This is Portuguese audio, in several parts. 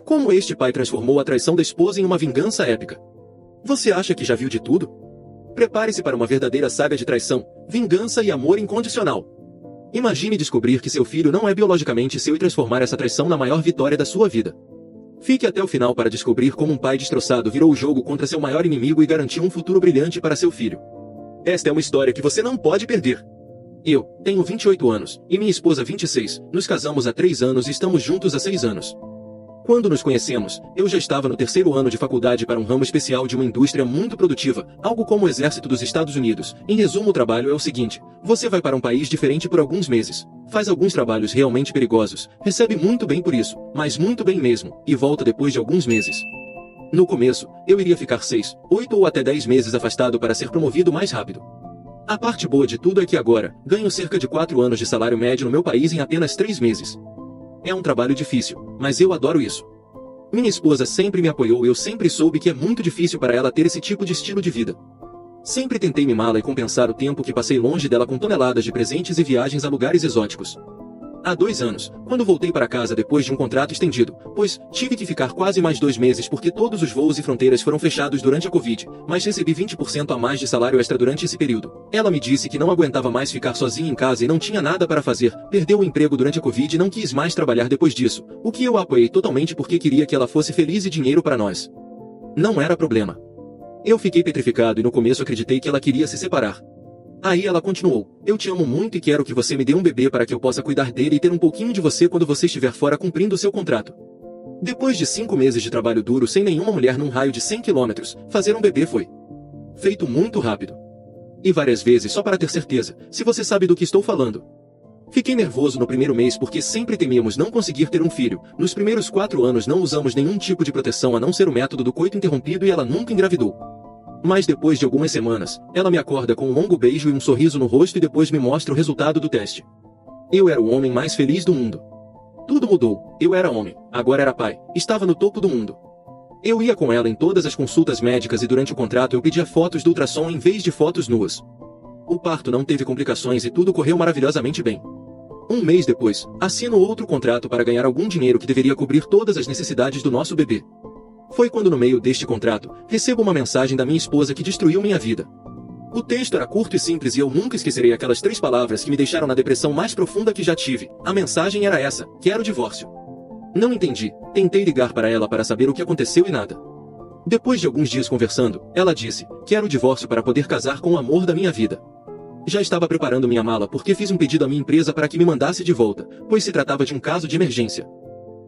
Como este pai transformou a traição da esposa em uma vingança épica. Você acha que já viu de tudo? Prepare-se para uma verdadeira saga de traição, vingança e amor incondicional. Imagine descobrir que seu filho não é biologicamente seu e transformar essa traição na maior vitória da sua vida. Fique até o final para descobrir como um pai destroçado virou o jogo contra seu maior inimigo e garantiu um futuro brilhante para seu filho. Esta é uma história que você não pode perder. Eu tenho 28 anos, e minha esposa 26, nos casamos há 3 anos e estamos juntos há 6 anos. Quando nos conhecemos, eu já estava no 3º ano de faculdade para um ramo especial de uma indústria muito produtiva, algo como o Exército dos Estados Unidos. Em resumo, o trabalho é o seguinte: você vai para um país diferente por alguns meses, faz alguns trabalhos realmente perigosos, recebe muito bem por isso, mas muito bem mesmo, e volta depois de alguns meses. No começo, eu iria ficar 6, 8 ou até 10 meses afastado para ser promovido mais rápido. A parte boa de tudo é que agora, ganho cerca de 4 anos de salário médio no meu país em apenas 3 meses. É um trabalho difícil, mas eu adoro isso. Minha esposa sempre me apoiou e eu sempre soube que é muito difícil para ela ter esse tipo de estilo de vida. Sempre tentei mimá-la e compensar o tempo que passei longe dela com toneladas de presentes e viagens a lugares exóticos. Há 2 anos, quando voltei para casa depois de um contrato estendido, pois tive que ficar quase mais 2 meses porque todos os voos e fronteiras foram fechados durante a Covid, mas recebi 20% a mais de salário extra durante esse período. Ela me disse que não aguentava mais ficar sozinha em casa e não tinha nada para fazer, perdeu o emprego durante a Covid e não quis mais trabalhar depois disso, o que eu apoiei totalmente porque queria que ela fosse feliz e dinheiro para nós. Não era problema. Eu fiquei petrificado e no começo acreditei que ela queria se separar. Aí ela continuou: eu te amo muito e quero que você me dê um bebê para que eu possa cuidar dele e ter um pouquinho de você quando você estiver fora cumprindo o seu contrato. Depois de 5 meses de trabalho duro sem nenhuma mulher num raio de 100 quilômetros, fazer um bebê foi feito muito rápido. E várias vezes só para ter certeza, se você sabe do que estou falando. Fiquei nervoso no primeiro mês porque sempre temíamos não conseguir ter um filho. Nos primeiros 4 anos não usamos nenhum tipo de proteção a não ser o método do coito interrompido e ela nunca engravidou. Mas depois de algumas semanas, ela me acorda com um longo beijo e um sorriso no rosto e depois me mostra o resultado do teste. Eu era o homem mais feliz do mundo. Tudo mudou, eu era homem, agora era pai, estava no topo do mundo. Eu ia com ela em todas as consultas médicas e durante o contrato eu pedia fotos do ultrassom em vez de fotos nuas. O parto não teve complicações e tudo correu maravilhosamente bem. Um mês depois, assino outro contrato para ganhar algum dinheiro que deveria cobrir todas as necessidades do nosso bebê. Foi quando no meio deste contrato, recebo uma mensagem da minha esposa que destruiu minha vida. O texto era curto e simples e eu nunca esquecerei aquelas 3 palavras que me deixaram na depressão mais profunda que já tive. A mensagem era essa: quero divórcio. Não entendi, tentei ligar para ela para saber o que aconteceu e nada. Depois de alguns dias conversando, ela disse: quero o divórcio para poder casar com o amor da minha vida. Já estava preparando minha mala porque fiz um pedido à minha empresa para que me mandasse de volta, pois se tratava de um caso de emergência.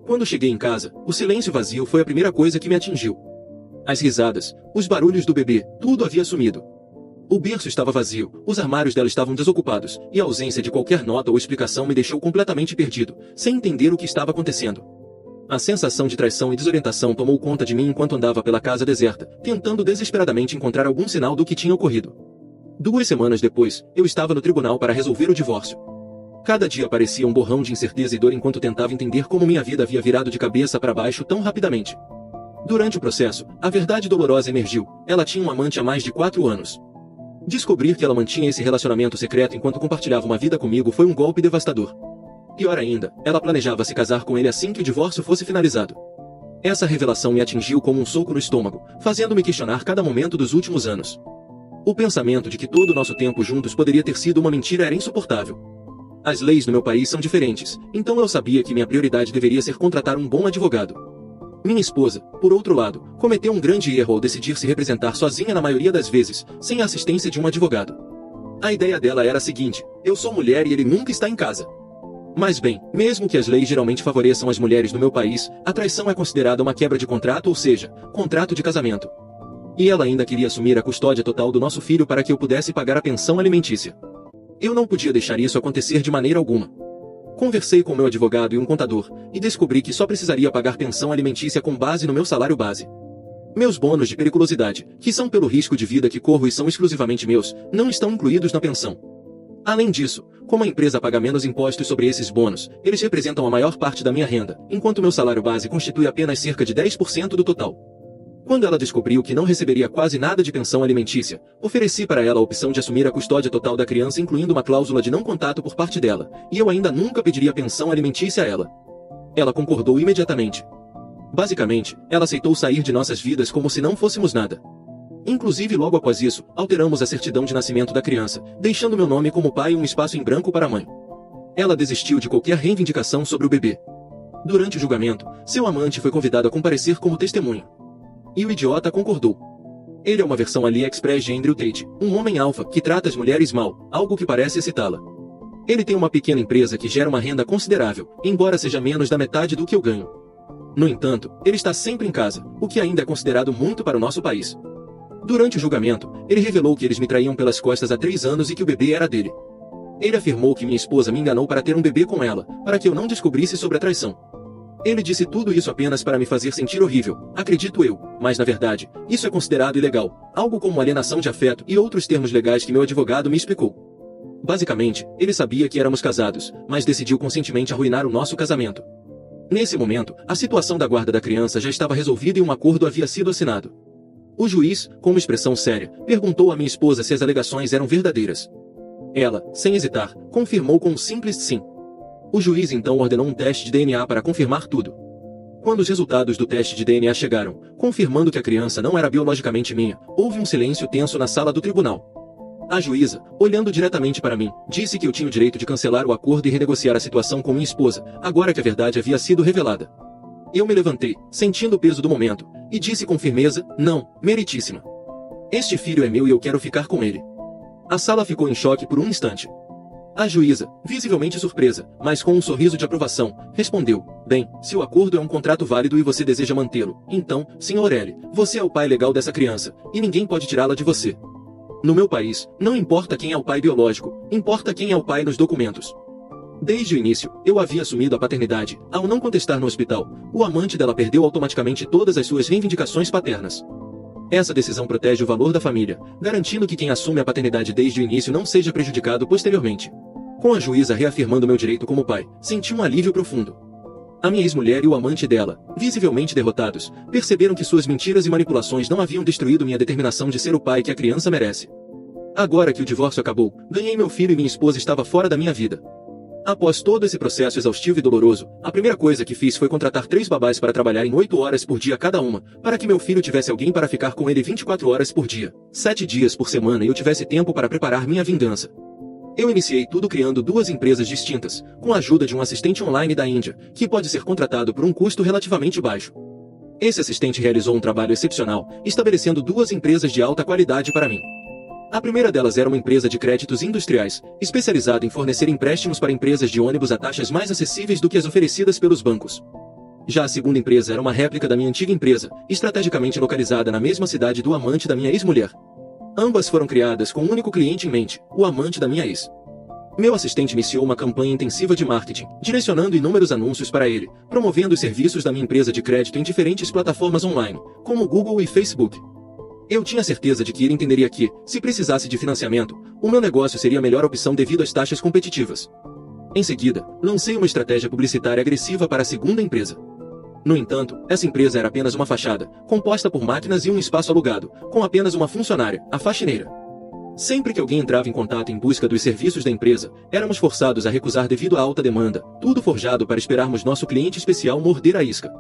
Quando cheguei em casa, o silêncio vazio foi a primeira coisa que me atingiu. As risadas, os barulhos do bebê, tudo havia sumido. O berço estava vazio, os armários dela estavam desocupados, e a ausência de qualquer nota ou explicação me deixou completamente perdido, sem entender o que estava acontecendo. A sensação de traição e desorientação tomou conta de mim enquanto andava pela casa deserta, tentando desesperadamente encontrar algum sinal do que tinha ocorrido. 2 semanas depois, eu estava no tribunal para resolver o divórcio. Cada dia parecia um borrão de incerteza e dor enquanto tentava entender como minha vida havia virado de cabeça para baixo tão rapidamente. Durante o processo, a verdade dolorosa emergiu: ela tinha um amante há mais de 4 anos. Descobrir que ela mantinha esse relacionamento secreto enquanto compartilhava uma vida comigo foi um golpe devastador. Pior ainda, ela planejava se casar com ele assim que o divórcio fosse finalizado. Essa revelação me atingiu como um soco no estômago, fazendo-me questionar cada momento dos últimos anos. O pensamento de que todo o nosso tempo juntos poderia ter sido uma mentira era insuportável. As leis no meu país são diferentes, então eu sabia que minha prioridade deveria ser contratar um bom advogado. Minha esposa, por outro lado, cometeu um grande erro ao decidir se representar sozinha na maioria das vezes, sem a assistência de um advogado. A ideia dela era a seguinte: eu sou mulher e ele nunca está em casa. Mas bem, mesmo que as leis geralmente favoreçam as mulheres no meu país, a traição é considerada uma quebra de contrato, ou seja, contrato de casamento. E ela ainda queria assumir a custódia total do nosso filho para que eu pudesse pagar a pensão alimentícia. Eu não podia deixar isso acontecer de maneira alguma. Conversei com meu advogado e um contador, e descobri que só precisaria pagar pensão alimentícia com base no meu salário base. Meus bônus de periculosidade, que são pelo risco de vida que corro e são exclusivamente meus, não estão incluídos na pensão. Além disso, como a empresa paga menos impostos sobre esses bônus, eles representam a maior parte da minha renda, enquanto meu salário base constitui apenas cerca de 10% do total. Quando ela descobriu que não receberia quase nada de pensão alimentícia, ofereci para ela a opção de assumir a custódia total da criança incluindo uma cláusula de não contato por parte dela, e eu ainda nunca pediria pensão alimentícia a ela. Ela concordou imediatamente. Basicamente, ela aceitou sair de nossas vidas como se não fôssemos nada. Inclusive logo após isso, alteramos a certidão de nascimento da criança, deixando meu nome como pai e um espaço em branco para a mãe. Ela desistiu de qualquer reivindicação sobre o bebê. Durante o julgamento, seu amante foi convidado a comparecer como testemunha. E o idiota concordou. Ele é uma versão AliExpress de Andrew Tate, um homem alfa que trata as mulheres mal, algo que parece excitá-la. Ele tem uma pequena empresa que gera uma renda considerável, embora seja menos da metade do que eu ganho. No entanto, ele está sempre em casa, o que ainda é considerado muito para o nosso país. Durante o julgamento, ele revelou que eles me traíam pelas costas há 3 anos e que o bebê era dele. Ele afirmou que minha esposa me enganou para ter um bebê com ela, para que eu não descobrisse sobre a traição. Ele disse tudo isso apenas para me fazer sentir horrível, acredito eu, mas na verdade, isso é considerado ilegal, algo como alienação de afeto e outros termos legais que meu advogado me explicou. Basicamente, ele sabia que éramos casados, mas decidiu conscientemente arruinar o nosso casamento. Nesse momento, a situação da guarda da criança já estava resolvida e um acordo havia sido assinado. O juiz, com uma expressão séria, perguntou à minha esposa se as alegações eram verdadeiras. Ela, sem hesitar, confirmou com um simples sim. O juiz então ordenou um teste de DNA para confirmar tudo. Quando os resultados do teste de DNA chegaram, confirmando que a criança não era biologicamente minha, houve um silêncio tenso na sala do tribunal. A juíza, olhando diretamente para mim, disse que eu tinha o direito de cancelar o acordo e renegociar a situação com minha esposa, agora que a verdade havia sido revelada. Eu me levantei, sentindo o peso do momento, e disse com firmeza, não, meritíssima. Este filho é meu e eu quero ficar com ele. A sala ficou em choque por um instante. A juíza, visivelmente surpresa, mas com um sorriso de aprovação, respondeu, bem, se o acordo é um contrato válido e você deseja mantê-lo, então, Sr. L., você é o pai legal dessa criança, e ninguém pode tirá-la de você. No meu país, não importa quem é o pai biológico, importa quem é o pai nos documentos. Desde o início, eu havia assumido a paternidade. Ao não contestar no hospital, o amante dela perdeu automaticamente todas as suas reivindicações paternas. Essa decisão protege o valor da família, garantindo que quem assume a paternidade desde o início não seja prejudicado posteriormente. Com a juíza reafirmando meu direito como pai, senti um alívio profundo. A minha ex-mulher e o amante dela, visivelmente derrotados, perceberam que suas mentiras e manipulações não haviam destruído minha determinação de ser o pai que a criança merece. Agora que o divórcio acabou, ganhei meu filho e minha esposa estava fora da minha vida. Após todo esse processo exaustivo e doloroso, a primeira coisa que fiz foi contratar 3 babás para trabalharem 8 horas por dia cada uma, para que meu filho tivesse alguém para ficar com ele 24 horas por dia, 7 dias por semana e eu tivesse tempo para preparar minha vingança. Eu iniciei tudo criando 2 empresas distintas, com a ajuda de um assistente online da Índia, que pode ser contratado por um custo relativamente baixo. Esse assistente realizou um trabalho excepcional, estabelecendo 2 empresas de alta qualidade para mim. A primeira delas era uma empresa de créditos industriais, especializada em fornecer empréstimos para empresas de ônibus a taxas mais acessíveis do que as oferecidas pelos bancos. Já a segunda empresa era uma réplica da minha antiga empresa, estrategicamente localizada na mesma cidade do amante da minha ex-mulher. Ambas foram criadas com um único cliente em mente, o amante da minha ex. Meu assistente iniciou uma campanha intensiva de marketing, direcionando inúmeros anúncios para ele, promovendo os serviços da minha empresa de crédito em diferentes plataformas online, como Google e Facebook. Eu tinha certeza de que ele entenderia que, se precisasse de financiamento, o meu negócio seria a melhor opção devido às taxas competitivas. Em seguida, lancei uma estratégia publicitária agressiva para a segunda empresa. No entanto, essa empresa era apenas uma fachada, composta por máquinas e um espaço alugado, com apenas uma funcionária, a faxineira. Sempre que alguém entrava em contato em busca dos serviços da empresa, éramos forçados a recusar devido à alta demanda, tudo forjado para esperarmos nosso cliente especial morder a isca.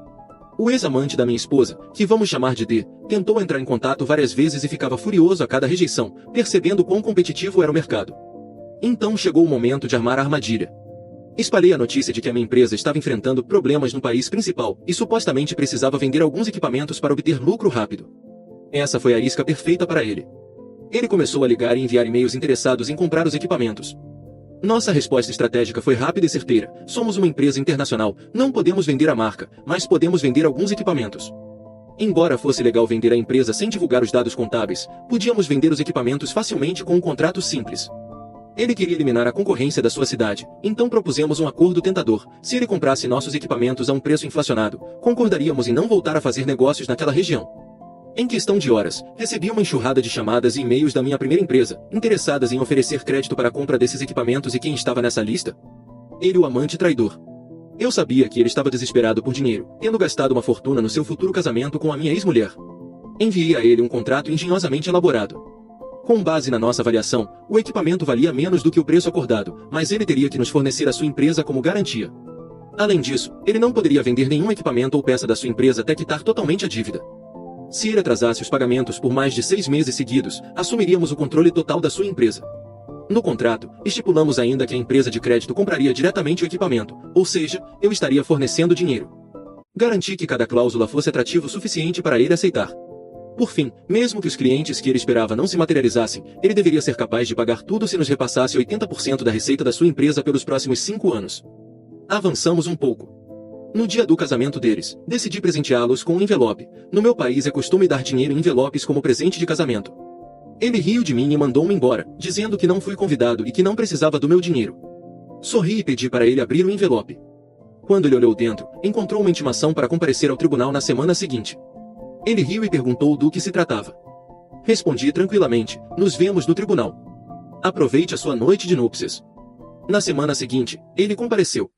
O ex-amante da minha esposa, que vamos chamar de D, tentou entrar em contato várias vezes e ficava furioso a cada rejeição, percebendo quão competitivo era o mercado. Então chegou o momento de armar a armadilha. Espalhei a notícia de que a minha empresa estava enfrentando problemas no país principal e supostamente precisava vender alguns equipamentos para obter lucro rápido. Essa foi a isca perfeita para ele. Ele começou a ligar e enviar e-mails interessados em comprar os equipamentos. Nossa resposta estratégica foi rápida e certeira. Somos uma empresa internacional, não podemos vender a marca, mas podemos vender alguns equipamentos. Embora fosse legal vender a empresa sem divulgar os dados contábeis, podíamos vender os equipamentos facilmente com um contrato simples. Ele queria eliminar a concorrência da sua cidade, então propusemos um acordo tentador. Se ele comprasse nossos equipamentos a um preço inflacionado, concordaríamos em não voltar a fazer negócios naquela região. Em questão de horas, recebi uma enxurrada de chamadas e e-mails da minha primeira empresa, interessadas em oferecer crédito para a compra desses equipamentos e quem estava nessa lista? Ele, o amante traidor. Eu sabia que ele estava desesperado por dinheiro, tendo gastado uma fortuna no seu futuro casamento com a minha ex-mulher. Enviei a ele um contrato engenhosamente elaborado. Com base na nossa avaliação, o equipamento valia menos do que o preço acordado, mas ele teria que nos fornecer a sua empresa como garantia. Além disso, ele não poderia vender nenhum equipamento ou peça da sua empresa até quitar totalmente a dívida. Se ele atrasasse os pagamentos por mais de 6 meses seguidos, assumiríamos o controle total da sua empresa. No contrato, estipulamos ainda que a empresa de crédito compraria diretamente o equipamento, ou seja, eu estaria fornecendo dinheiro. Garanti que cada cláusula fosse atrativo o suficiente para ele aceitar. Por fim, mesmo que os clientes que ele esperava não se materializassem, ele deveria ser capaz de pagar tudo se nos repassasse 80% da receita da sua empresa pelos próximos 5 anos. Avançamos um pouco. No dia do casamento deles, decidi presenteá-los com um envelope. No meu país é costume dar dinheiro em envelopes como presente de casamento. Ele riu de mim e mandou-me embora, dizendo que não fui convidado e que não precisava do meu dinheiro. Sorri e pedi para ele abrir o envelope. Quando ele olhou dentro, encontrou uma intimação para comparecer ao tribunal na semana seguinte. Ele riu e perguntou do que se tratava. Respondi tranquilamente: nos vemos no tribunal. Aproveite a sua noite de núpcias. Na semana seguinte, ele compareceu.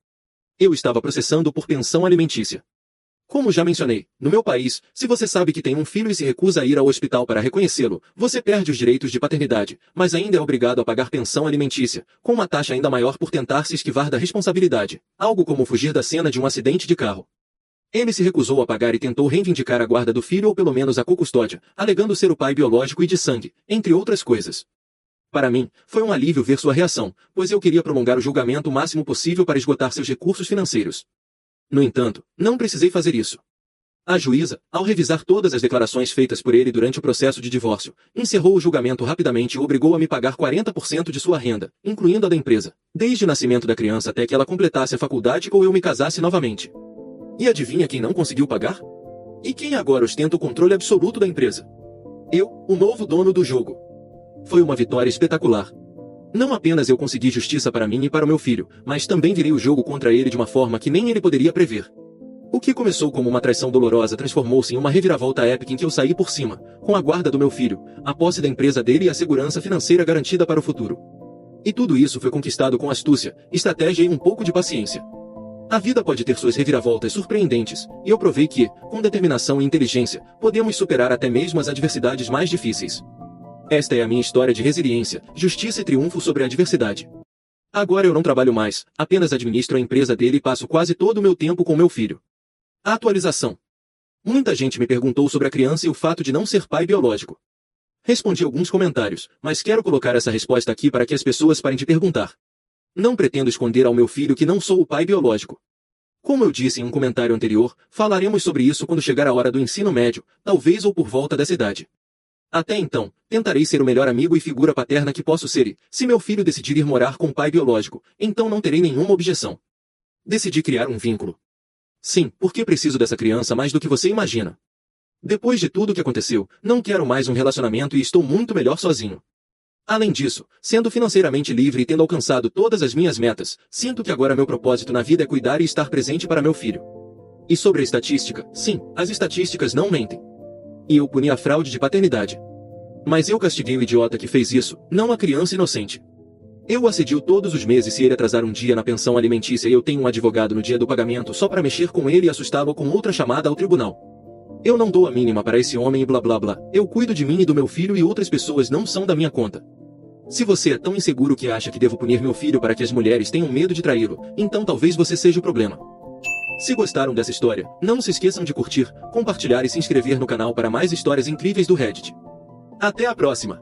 Eu estava processando por pensão alimentícia. Como já mencionei, no meu país, se você sabe que tem um filho e se recusa a ir ao hospital para reconhecê-lo, você perde os direitos de paternidade, mas ainda é obrigado a pagar pensão alimentícia, com uma taxa ainda maior por tentar se esquivar da responsabilidade, algo como fugir da cena de um acidente de carro. Ele se recusou a pagar e tentou reivindicar a guarda do filho ou pelo menos a cocustódia, alegando ser o pai biológico e de sangue, entre outras coisas. Para mim, foi um alívio ver sua reação, pois eu queria prolongar o julgamento o máximo possível para esgotar seus recursos financeiros. No entanto, não precisei fazer isso. A juíza, ao revisar todas as declarações feitas por ele durante o processo de divórcio, encerrou o julgamento rapidamente e obrigou a me pagar 40% de sua renda, incluindo a da empresa, desde o nascimento da criança até que ela completasse a faculdade ou eu me casasse novamente. E adivinha quem não conseguiu pagar? E quem agora ostenta o controle absoluto da empresa? Eu, o novo dono do jogo. Foi uma vitória espetacular. Não apenas eu consegui justiça para mim e para o meu filho, mas também virei o jogo contra ele de uma forma que nem ele poderia prever. O que começou como uma traição dolorosa transformou-se em uma reviravolta épica em que eu saí por cima, com a guarda do meu filho, a posse da empresa dele e a segurança financeira garantida para o futuro. E tudo isso foi conquistado com astúcia, estratégia e um pouco de paciência. A vida pode ter suas reviravoltas surpreendentes, e eu provei que, com determinação e inteligência, podemos superar até mesmo as adversidades mais difíceis. Esta é a minha história de resiliência, justiça e triunfo sobre a adversidade. Agora eu não trabalho mais, apenas administro a empresa dele e passo quase todo o meu tempo com meu filho. A atualização. Muita gente me perguntou sobre a criança e o fato de não ser pai biológico. Respondi alguns comentários, mas quero colocar essa resposta aqui para que as pessoas parem de perguntar. Não pretendo esconder ao meu filho que não sou o pai biológico. Como eu disse em um comentário anterior, falaremos sobre isso quando chegar a hora do ensino médio, talvez ou por volta dessa idade. Até então, tentarei ser o melhor amigo e figura paterna que posso ser e, se meu filho decidir ir morar com o pai biológico, então não terei nenhuma objeção. Decidi criar um vínculo. Sim, porque preciso dessa criança mais do que você imagina. Depois de tudo o que aconteceu, não quero mais um relacionamento e estou muito melhor sozinho. Além disso, sendo financeiramente livre e tendo alcançado todas as minhas metas, sinto que agora meu propósito na vida é cuidar e estar presente para meu filho. E sobre a estatística, sim, as estatísticas não mentem. E eu puni a fraude de paternidade. Mas eu castiguei o idiota que fez isso, não a criança inocente. Eu o assedio todos os meses se ele atrasar um dia na pensão alimentícia e eu tenho um advogado no dia do pagamento só para mexer com ele e assustá-lo com outra chamada ao tribunal. Eu não dou a mínima para esse homem e blá blá blá, eu cuido de mim e do meu filho e outras pessoas não são da minha conta. Se você é tão inseguro que acha que devo punir meu filho para que as mulheres tenham medo de traí-lo, então talvez você seja o problema. Se gostaram dessa história, não se esqueçam de curtir, compartilhar e se inscrever no canal para mais histórias incríveis do Reddit. Até a próxima!